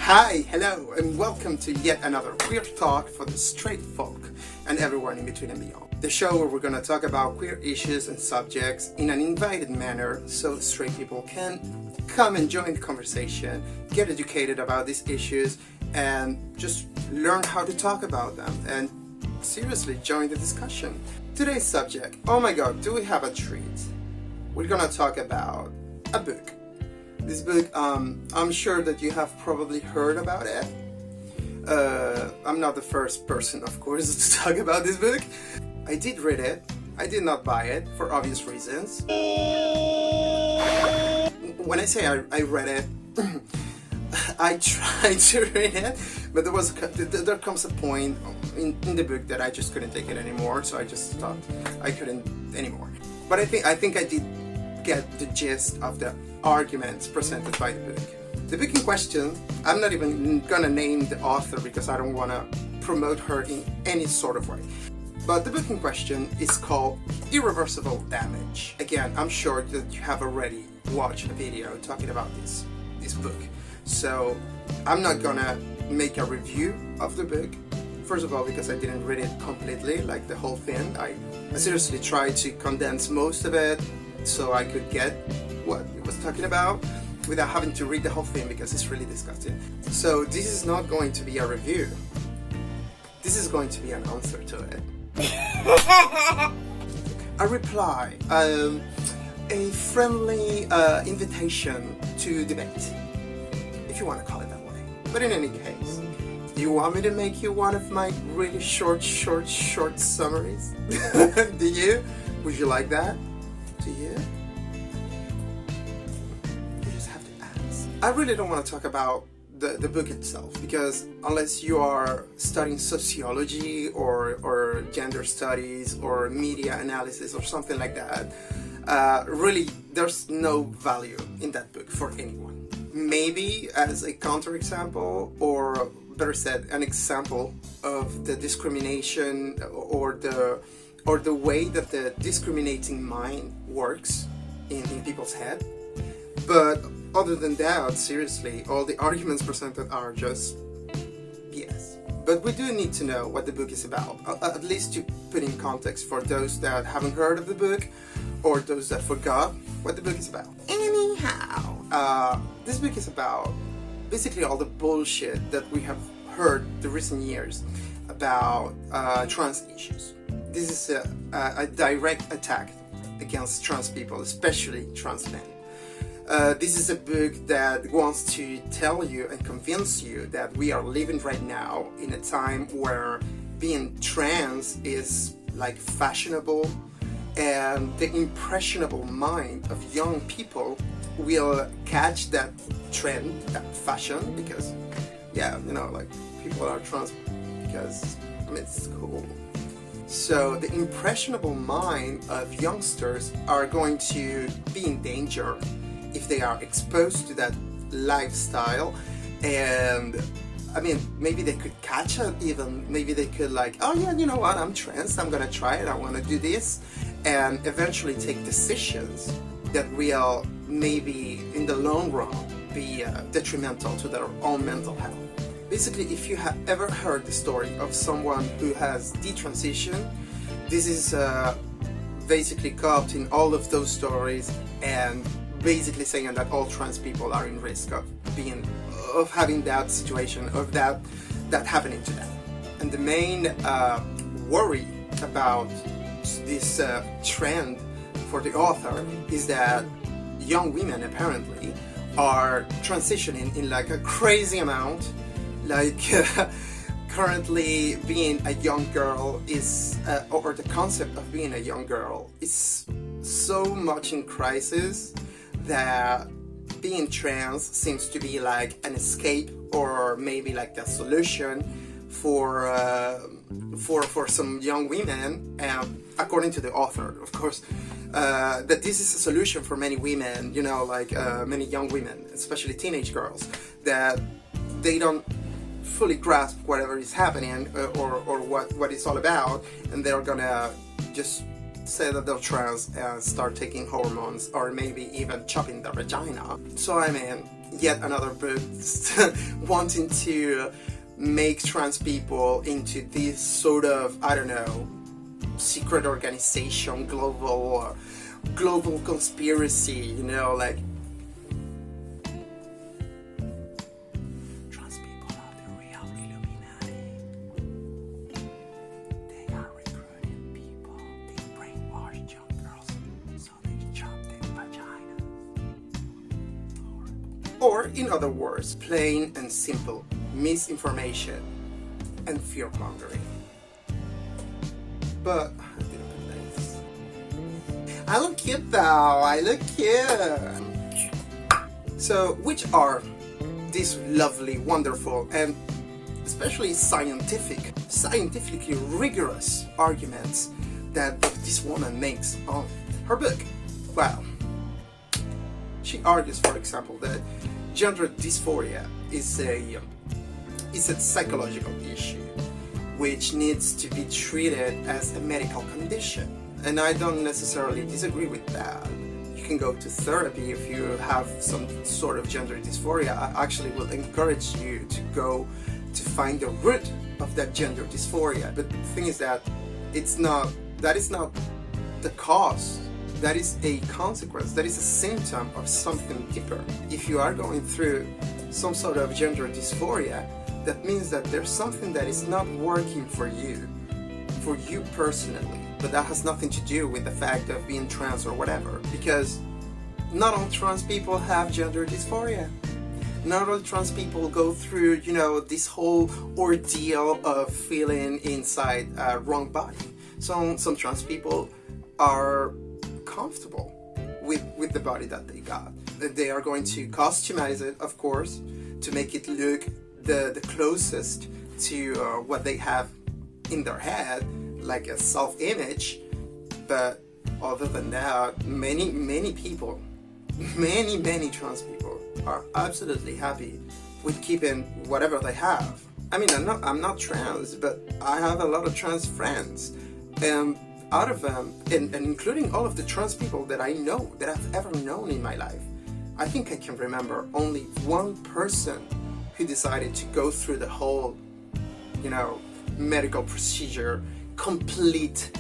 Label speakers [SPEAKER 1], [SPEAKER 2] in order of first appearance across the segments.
[SPEAKER 1] Hi, hello, and welcome to yet another queer talk for the straight folk and everyone in between and beyond. The show where we're going to talk about queer issues and subjects in an invited manner so straight people can come and join the conversation, get educated about these issues, and just learn how to talk about them and seriously join the discussion. Today's subject, oh my god, do we have a treat? We're going to talk about a book. This book, I'm sure that you have probably heard about it. I'm not the first person, of course, to talk about this book. I did read it. I did not buy it for obvious reasons. When I say I read it, I tried to read it, but there comes a point in the book that I just couldn't take it anymore, so I just thought I couldn't anymore. But I think I did get the gist of the arguments presented by the book. The book in question, I'm not even gonna name the author because I don't want to promote her in any sort of way. But the book in question is called Irreversible Damage. Again, I'm sure that you have already watched a video talking about this book. So I'm not gonna make a review of the book. First of all, because I didn't read it completely, like the whole thing. I seriously tried to condense most of it so I could get what it was talking about without having to read the whole thing because it's really disgusting. So this is not going to be a review. This is going to be an answer to it. A reply, a friendly invitation to debate, if you want to call it that way. But in any case, do you want me to make you one of my really short summaries? Do you? Would you like that? Do you? You just have to ask. I really don't want to talk about the book itself because unless you are studying sociology or gender studies or media analysis or something like that, really there's no value in that book for anyone. Maybe as a counterexample, or better said, an example of the discrimination or the way that the discriminating mind works in people's head. But other than that, seriously, all the arguments presented are just BS. But we do need to know what the book is about, at least to put in context for those that haven't heard of the book or those that forgot what the book is about. Anyhow, this book is about basically all the bullshit that we have heard the recent years about trans issues. This is a direct attack against trans people, especially trans men. This is a book that wants to tell you and convince you that we are living right now in a time where being trans is like fashionable, and the impressionable mind of young people will catch that trend, that fashion, because yeah, you know, like people are trans because it's cool. So the impressionable mind of youngsters are going to be in danger if they are exposed to that lifestyle. And I mean, maybe they could catch it even, maybe they could like, oh yeah, you know what, I'm trans, I'm gonna try it, I wanna do this, and eventually take decisions that will maybe in the long run be detrimental to their own mental health. Basically, if you have ever heard the story of someone who has detransitioned, this is basically co-opting all of those stories and basically saying that all trans people are in risk of having that situation, of that happening to them. And the main worry about this trend for the author is that young women apparently are transitioning in like a crazy amount. Like currently being a young girl is, or the concept of being a young girl is so much in crisis that being trans seems to be like an escape or maybe like the solution for some young women, according to the author, of course, that this is a solution for many women, you know, like many young women, especially teenage girls, that they don't fully grasp whatever is happening or what it's all about, and they're gonna just say that they're trans and start taking hormones or maybe even chopping their vagina. So I mean, yet another book wanting to make trans people into this sort of, I don't know, secret organization, global conspiracy, you know, like trans people are the real Illuminati. They are recruiting people, they brainwash young girls, so they chop their vaginas. Or, in other words, plain and simple misinformation and fear-mongering. But I look cute though, I look cute. So, which are these lovely, wonderful, and especially scientifically rigorous arguments that this woman makes on her book? Well, she argues, for example, that gender dysphoria is a psychological issue which needs to be treated as a medical condition. And I don't necessarily disagree with that. You can go to therapy if you have some sort of gender dysphoria. I actually will encourage you to go to find the root of that gender dysphoria. But the thing is that that is not the cause. That is a consequence. That is a symptom of something deeper. If you are going through some sort of gender dysphoria, that means that there's something that is not working for you personally. But that has nothing to do with the fact of being trans or whatever, because not all trans people have gender dysphoria. Not all trans people go through, you know, this whole ordeal of feeling inside a wrong body. Some trans people are comfortable with the body that they got. They are going to customize it, of course, to make it look the closest to what they have in their head, like a self-image. But other than that, many people, many trans people are absolutely happy with keeping whatever they have. I mean, I'm not trans, but I have a lot of trans friends, and out of them, and including all of the trans people that I know, that I've ever known in my life, I think I can remember only one person who decided to go through the whole, you know, medical procedure, complete,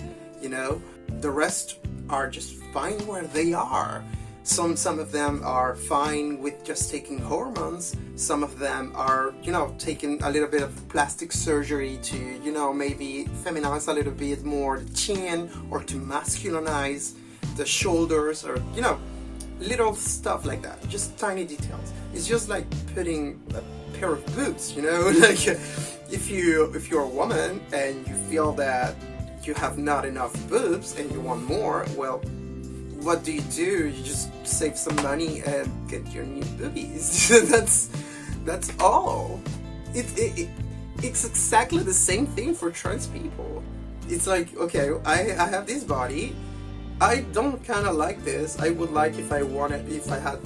[SPEAKER 1] you know. The rest are just fine where they are. Some of them are fine with just taking hormones. Some of them are, you know, taking a little bit of plastic surgery to, you know, maybe feminize a little bit more the chin, or to masculinize the shoulders, or, you know, little stuff like that. Just tiny details. It's just like putting a pair of boobs, you know. Like if you're a woman and you feel that you have not enough boobs and you want more, well, what do? You just save some money and get your new boobies. that's all. It's exactly the same thing for trans people. It's like, okay, I have this body, I don't kind of like this. I would like if I had,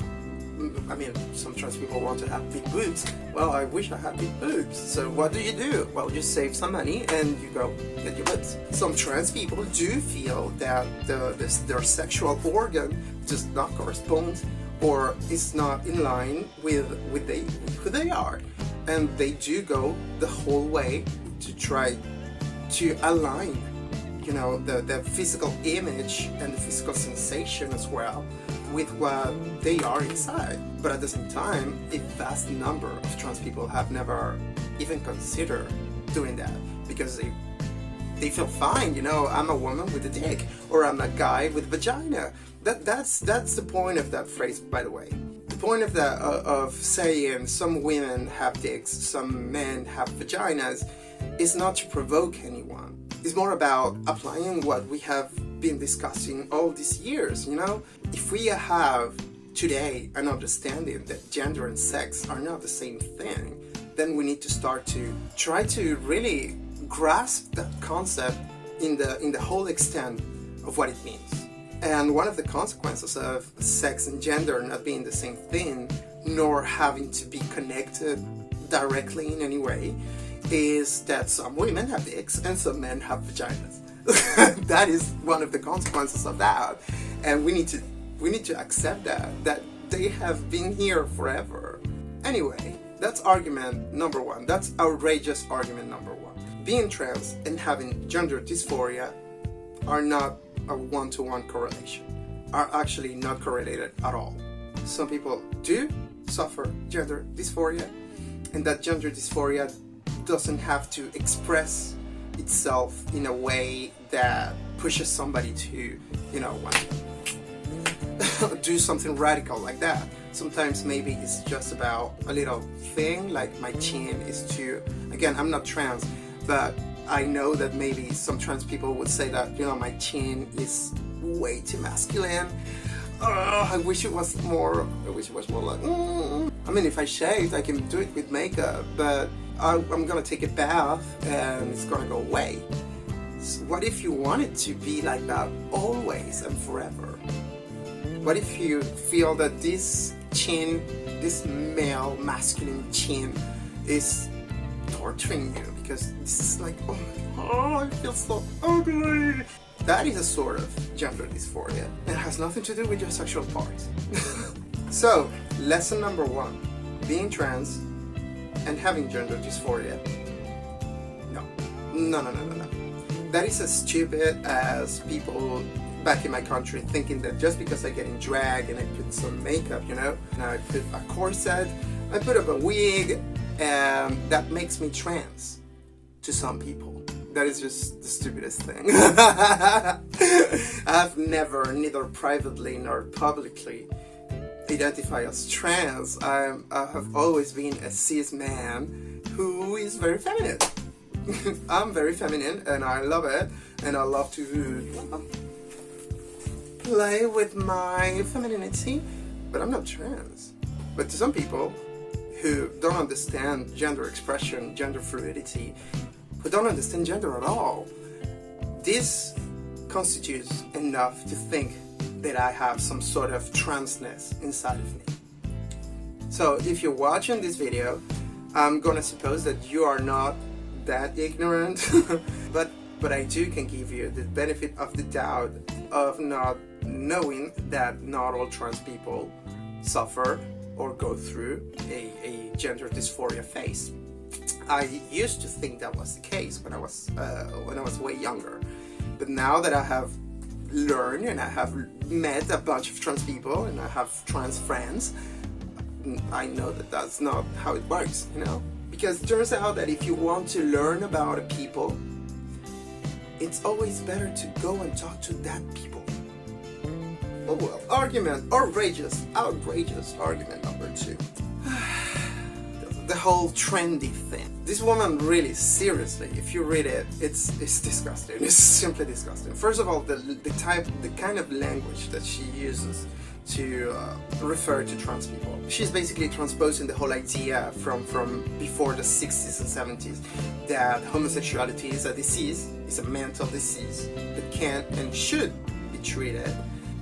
[SPEAKER 1] I mean, some trans people want to have big boobs. Well, I wish I had big boobs. So what do? Well, you save some money and you go get your boobs. Some trans people do feel that their sexual organ does not correspond or is not in line with who they are. And they do go the whole way to try to align, you know, the physical image and the physical sensation as well with what they are inside. But at the same time, a vast number of trans people have never even considered doing that, because they feel fine, you know, I'm a woman with a dick, or I'm a guy with vagina. That's the point of that phrase, by the way. The point of that of saying some women have dicks, some men have vaginas, is not to provoke anyone. It's more about applying what we have been discussing all these years, you know? If we have today an understanding that gender and sex are not the same thing, then we need to start to try to really grasp that concept in the whole extent of what it means. And one of the consequences of sex and gender not being the same thing, nor having to be connected directly in any way, is that some women have dicks and some men have vaginas. That is one of the consequences of that, and we need to accept that They have been here forever. Anyway, that's argument number one. That's outrageous argument number one. Being trans and having gender dysphoria are not a one-to-one correlation, are actually not correlated at all. Some people do suffer gender dysphoria, and that gender dysphoria doesn't have to express itself in a way that pushes somebody to, want to do something radical like that. Sometimes maybe it's just about a little thing, like my chin is too, again, I'm not trans, but I know that maybe some trans people would say that, my chin is way too masculine. I wish it was more like, I mean, if I shaved, I can do it with makeup, but I'm gonna take a bath and it's gonna go away. So what if you want it to be like that always and forever? What if you feel that this chin, this male masculine chin, is torturing you because this is like, I feel so ugly? That is a sort of gender dysphoria. It has nothing to do with your sexual parts. So, lesson number one, being trans and having gender dysphoria. No. That is as stupid as people back in my country thinking that just because I get in drag and I put some makeup, and I put a corset, I put up a wig, and that makes me trans to some people. That is just the stupidest thing. I've never, neither privately nor publicly, identified as trans. I have always been a cis man who is very feminine. I'm very feminine and I love it, and I love to play with my femininity, but I'm not trans. But to some people who don't understand gender expression, gender fluidity, who don't understand gender at all, this constitutes enough to think that I have some sort of transness inside of me. So if you're watching this video, I'm gonna suppose that you are not that ignorant, but I can give you the benefit of the doubt of not knowing that not all trans people suffer or go through a gender dysphoria phase. I used to think that was the case when I was way younger, but now that I have learned and I have met a bunch of trans people and I have trans friends, I know that that's not how it works, because it turns out that if you want to learn about a people, it's always better to go and talk to that people. Oh well, outrageous argument number two. The whole trendy thing. This woman really, seriously, if you read it, it's disgusting. It's simply disgusting. First of all, the kind of language that she uses to refer to trans people. She's basically transposing the whole idea from before the 60s and 70s that homosexuality is a disease, is a mental disease that can and should be treated.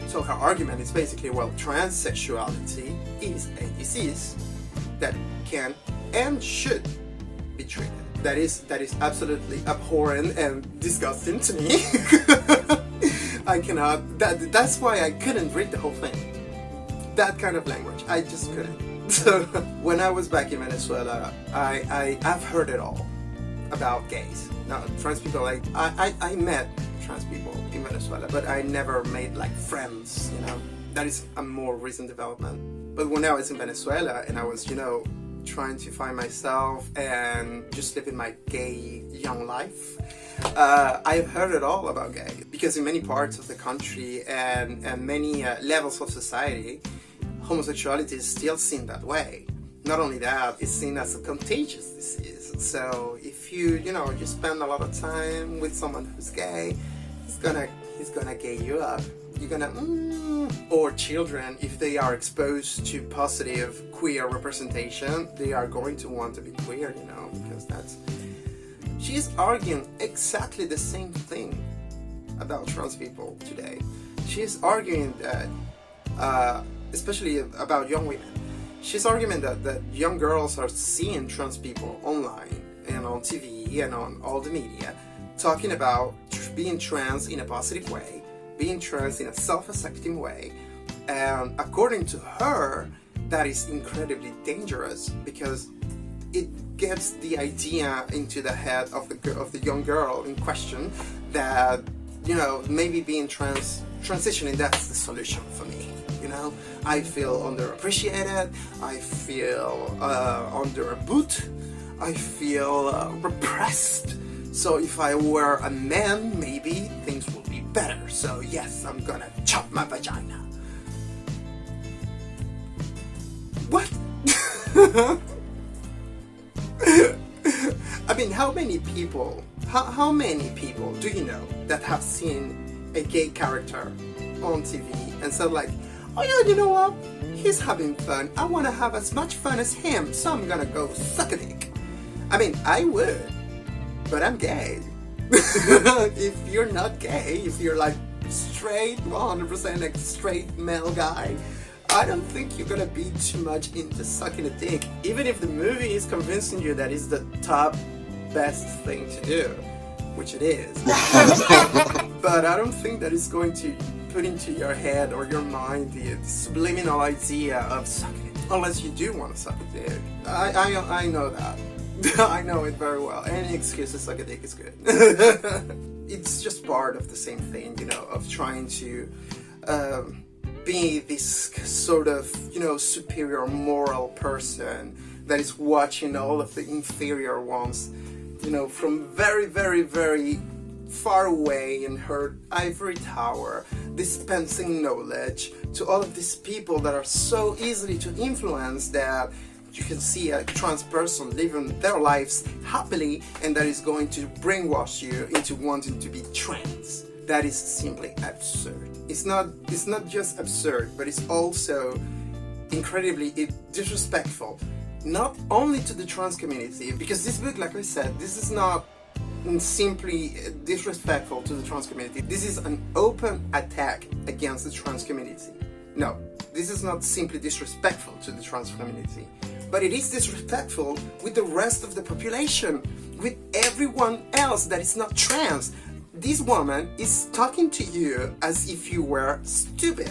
[SPEAKER 1] So her argument is basically, well, transsexuality is a disease that can and should be treated. That is absolutely abhorrent and disgusting to me. I cannot. That's why I couldn't read the whole thing. That kind of language, I just couldn't. So when I was back in Venezuela, I've heard it all about gays. Now, trans people, I met trans people in Venezuela, but I never made like friends. That is a more recent development. But when I was in Venezuela and I was, trying to find myself and just living my gay young life, I've heard it all about gay, because in many parts of the country and many levels of society, homosexuality is still seen that way. Not only that, it's seen as a contagious disease. So if you spend a lot of time with someone who's gay, he's gonna gay you up. You're gonna or children, if they are exposed to positive queer representation, they are going to want to be queer, because she's arguing exactly the same thing about trans people today. She's arguing that, especially about young women, she's arguing that young girls are seeing trans people online and on TV and on all the media talking about being trans in a positive way, being trans in a self-accepting way, And according to her, that is incredibly dangerous because it gets the idea into the head of the young girl in question that, you know, maybe being transitioning, that's the solution for me. You know, I feel underappreciated, I feel under a boot, I feel repressed. So if I were a man, maybe things would be better. So yes, I'm gonna chop my vagina. What? I mean, how many people do you know that have seen a gay character on TV and said like, oh yeah, you know what? He's having fun. I want to have as much fun as him, so I'm gonna go suck a dick. I mean, I would, but I'm gay. If you're not gay, if you're like straight, 100% like straight male guy, I don't think you're gonna be too much into sucking a dick, even if the movie is convincing you that it's the top best thing to do, which it is. But I don't think that it's going to put into your head or your mind the subliminal idea of sucking it, unless you do want to suck a dick. I know that. I know it very well. Any excuse to suck a dick is good. It's just part of the same thing, you know, of trying to be this sort of, you know, superior moral person that is watching all of the inferior ones, you know, from very, very, very far away in her ivory tower, dispensing knowledge to all of these people that are so easily to influence that you can see a trans person living their lives happily, and that is going to brainwash you into wanting to be trans. That is simply absurd. It's not just absurd, but it's also incredibly disrespectful, not only to the trans community, because this book, like I said, this is not simply disrespectful to the trans community. This is an open attack against the trans community. No, this is not simply disrespectful to the trans community, but it is disrespectful with the rest of the population, with everyone else that is not trans. This woman is talking to you as if you were stupid.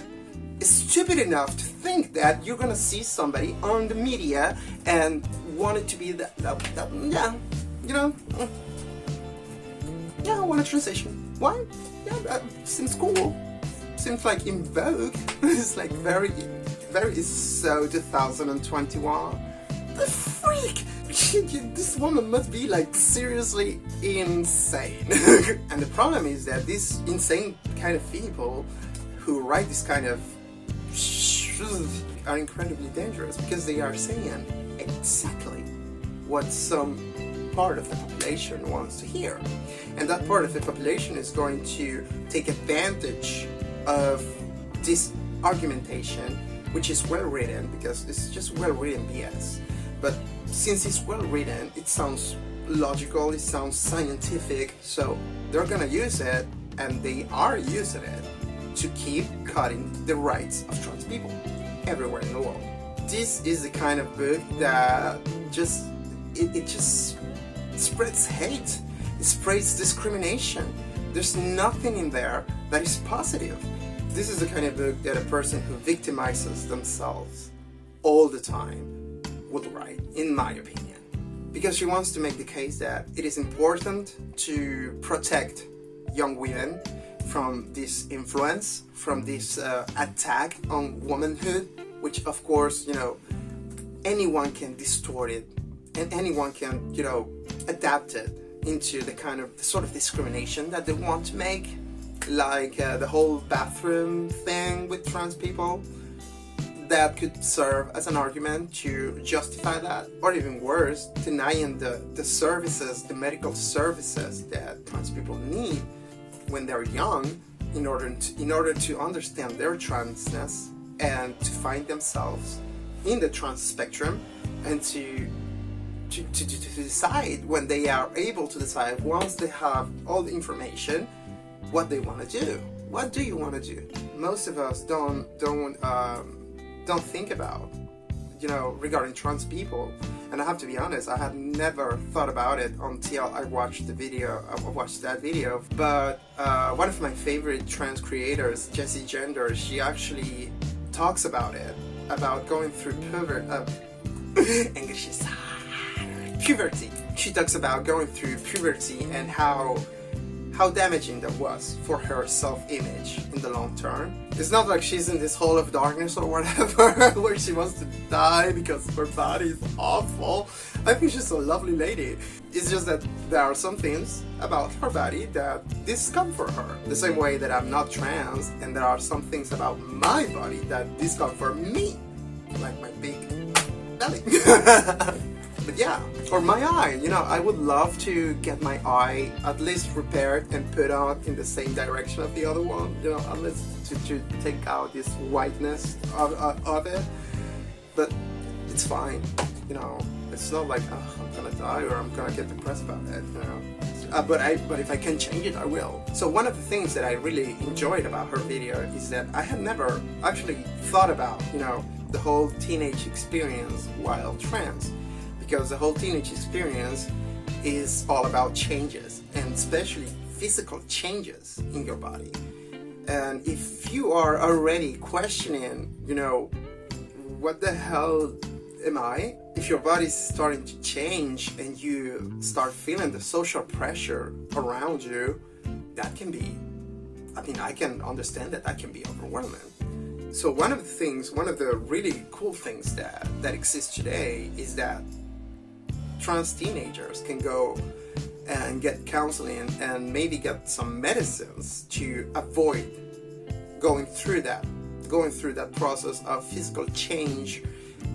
[SPEAKER 1] Stupid enough to think that you're gonna see somebody on the media and want it to be that yeah, you know, yeah, I want to transition. Why? Yeah, that seems cool. Seems like in vogue. It's like very, it's so 2021. The freak! This woman must be like seriously insane. And the problem is that these insane kind of people who write this kind of are incredibly dangerous, because they are saying exactly what some part of the population wants to hear. And that part of the population is going to take advantage of this argumentation, which is well written, because it's just well written BS. But since it's well written, it sounds logical, it sounds scientific, so they're gonna use it, and they are using it to keep cutting the rights of trans people everywhere in the world. This is the kind of book that just spreads hate, it spreads discrimination. There's nothing in there that is positive. This is the kind of book that a person who victimizes themselves all the time would write, in my opinion, because she wants to make the case that it is important to protect young women from this influence, from this attack on womanhood, which of course, you know, anyone can distort it, and anyone can, you know, adapt it into the kind of the sort of discrimination that they want to make, like the whole bathroom thing with trans people. That could serve as an argument to justify that, or even worse, denying the services, the medical services that trans people need when they're young, in order to understand their transness and to find themselves in the trans spectrum, and to decide, when they are able to decide, once they have all the information, what they want to do. What do you want to do? Most of us don't think about, you know, regarding trans people. And I have to be honest, I had never thought about it until I watched that video. But one of my favorite trans creators, Jessie Gender, she actually talks about it, about going through English is puberty. She talks about going through puberty and how damaging that was for her self-image in the long term. It's not like she's in this hole of darkness or whatever where she wants to die because her body is awful. I think she's a lovely lady. It's just that there are some things about her body that discomfort her. The same way that I'm not trans, and there are some things about my body that discomfort me. Like my big belly. But yeah, or my eye, you know, I would love to get my eye at least repaired and put out in the same direction of the other one, you know, at least to take out this whiteness of it. But it's fine, you know, it's not like, oh, I'm gonna die or I'm gonna get depressed about it, you know. But if I can change it, I will. So one of the things that I really enjoyed about her video is that I had never actually thought about, you know, the whole teenage experience while trans. Because the whole teenage experience is all about changes, and especially physical changes in your body. And if you are already questioning, you know, what the hell am I? If your body's starting to change and you start feeling the social pressure around you, that can be, I mean, I can understand that can be overwhelming. So one of the really cool things that exists today is that trans teenagers can go and get counseling and maybe get some medicines to avoid going through that process of physical change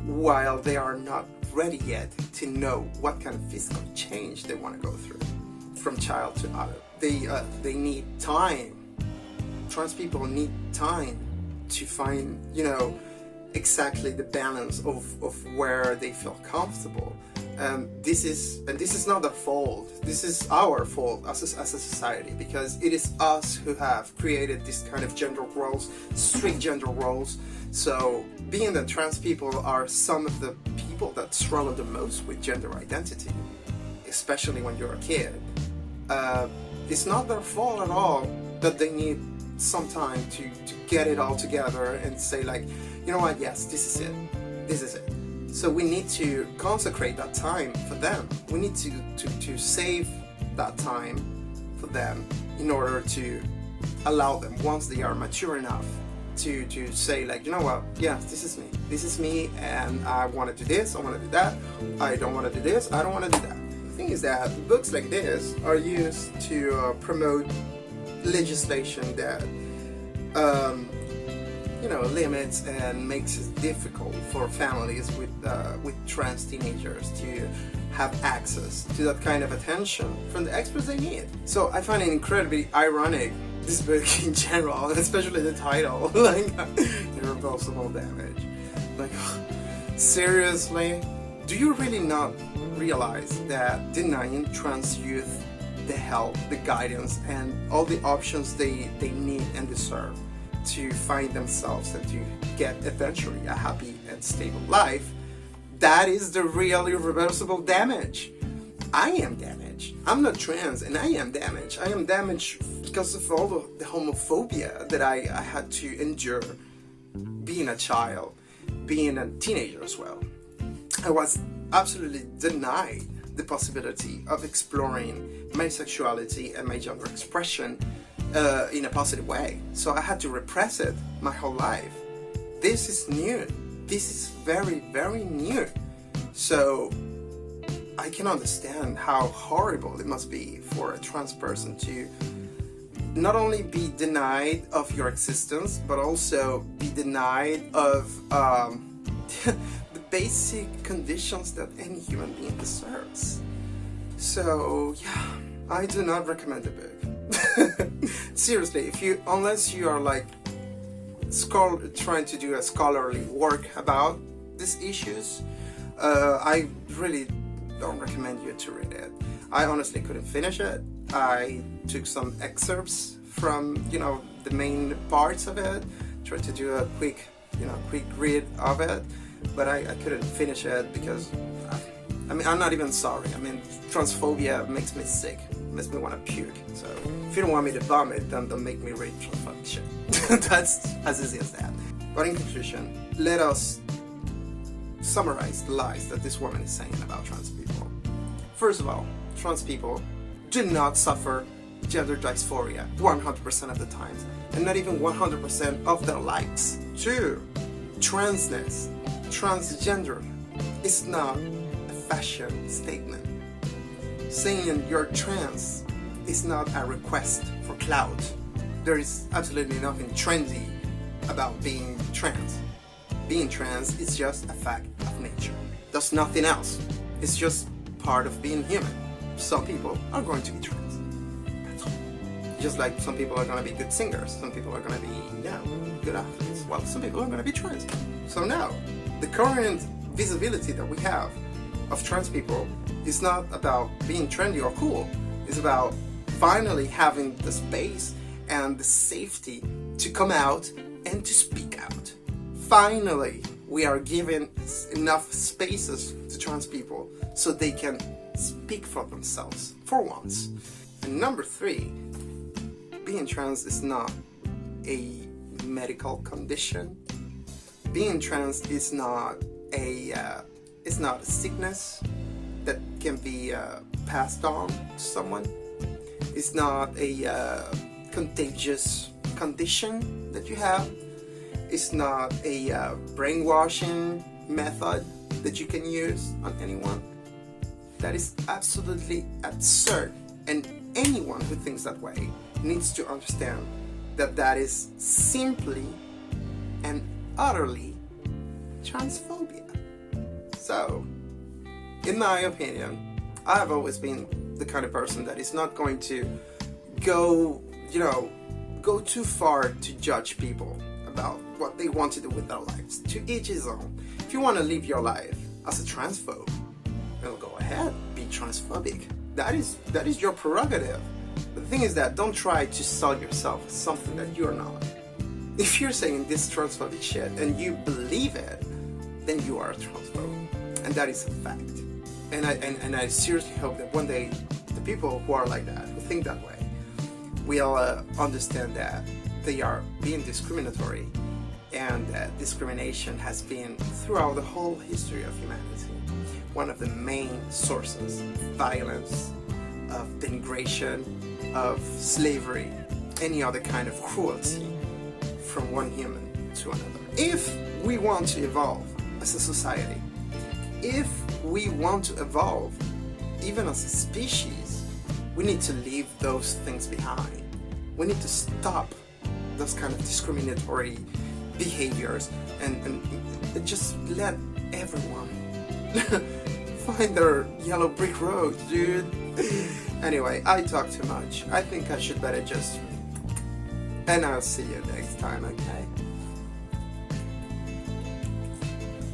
[SPEAKER 1] while they are not ready yet to know what kind of physical change they want to go through from child to adult. They need time. Trans people need time to find, you know, exactly the balance of where they feel comfortable. This is not their fault. This is our fault as a society, because it is us who have created this kind of gender roles, strict gender roles. So being that trans people are some of the people that struggle the most with gender identity, especially when you're a kid, it's not their fault at all that they need some time to get it all together and say like, you know what, yes, this is it. So we need to consecrate that time for them. We need to save that time for them in order to allow them, once they are mature enough, to say like, you know what, yes, this is me, and I want to do this, I want to do that, I don't want to do this, I don't want to do that. The thing is that books like this are used to promote legislation that you know, limits and makes it difficult for families with trans teenagers to have access to that kind of attention from the experts they need. So I find it incredibly ironic, this book in general, especially the title, like Irreversible Damage. Like, seriously? Do you really not realize that denying trans youth the help, the guidance, and all the options they need and deserve to find themselves and to get eventually a happy and stable life, that is the real irreversible damage. I am damaged. I'm not trans and I am damaged. I am damaged because of all the homophobia that I had to endure being a child, being a teenager as well. I was absolutely denied the possibility of exploring my sexuality and my gender expression in a positive way. So I had to repress it my whole life. This is new. This is very, very new. So I can understand how horrible it must be for a trans person to not only be denied of your existence, but also be denied of the basic conditions that any human being deserves. So yeah, I do not recommend the book. Seriously, unless you are like trying to do a scholarly work about these issues, I really don't recommend you to read it. I honestly couldn't finish it. I took some excerpts from, you know, the main parts of it, tried to do a quick read of it, but I couldn't finish it because I mean, I'm not even sorry. I mean, transphobia makes me sick, makes me want to puke. So if you don't want me to vomit, then don't make me read transphobic shit. That's as easy as that. But in conclusion, let us summarize the lies that this woman is saying about trans people. First of all, trans people do not suffer gender dysphoria 100% of the time, and not even 100% of their lives. Two, transness, transgender is not a fashion statement. Saying you're trans is not a request for clout. There is absolutely nothing trendy about being trans. Being trans is just a fact of nature. There's nothing else. It's just part of being human. Some people are going to be trans. That's all. Just like some people are going to be good singers, some people are going to be, good athletes. Well, some people are going to be trans. So now, the current visibility that we have of trans people is not about being trendy or cool. It's about finally having the space and the safety to come out and to speak out. Finally, we are given enough spaces to trans people so they can speak for themselves for once. And number three, being trans is not a medical condition. Being trans is not a sickness that can be passed on to someone. It's not a contagious condition that you have. It's not a brainwashing method that you can use on anyone. That is absolutely absurd, and anyone who thinks that way needs to understand that that is simply and utterly transphobia. So, in my opinion, I have always been the kind of person that is not going to go too far to judge people about what they want to do with their lives. To each his own. If you want to live your life as a transphobe, well, go ahead, be transphobic. That is your prerogative. But the thing is that don't try to sell yourself as something that you're not. If you're saying this transphobic shit and you believe it, then you are a transphobe, and that is a fact. And I seriously hope that one day the people who are like that, who think that way, will understand that they are being discriminatory, and discrimination has been throughout the whole history of humanity one of the main sources of violence, of denigration, of slavery, any other kind of cruelty from one human to another. If we want to evolve as a society, if we want to evolve even as a species, we need to leave those things behind. We need to stop those kind of discriminatory behaviors and just let everyone find their yellow brick road, dude. Anyway, I talk too much. I think I should better just... And I'll see you next time, okay?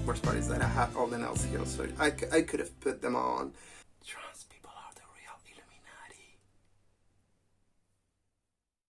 [SPEAKER 1] Worst part is that I had all the nails here, so I could have put them on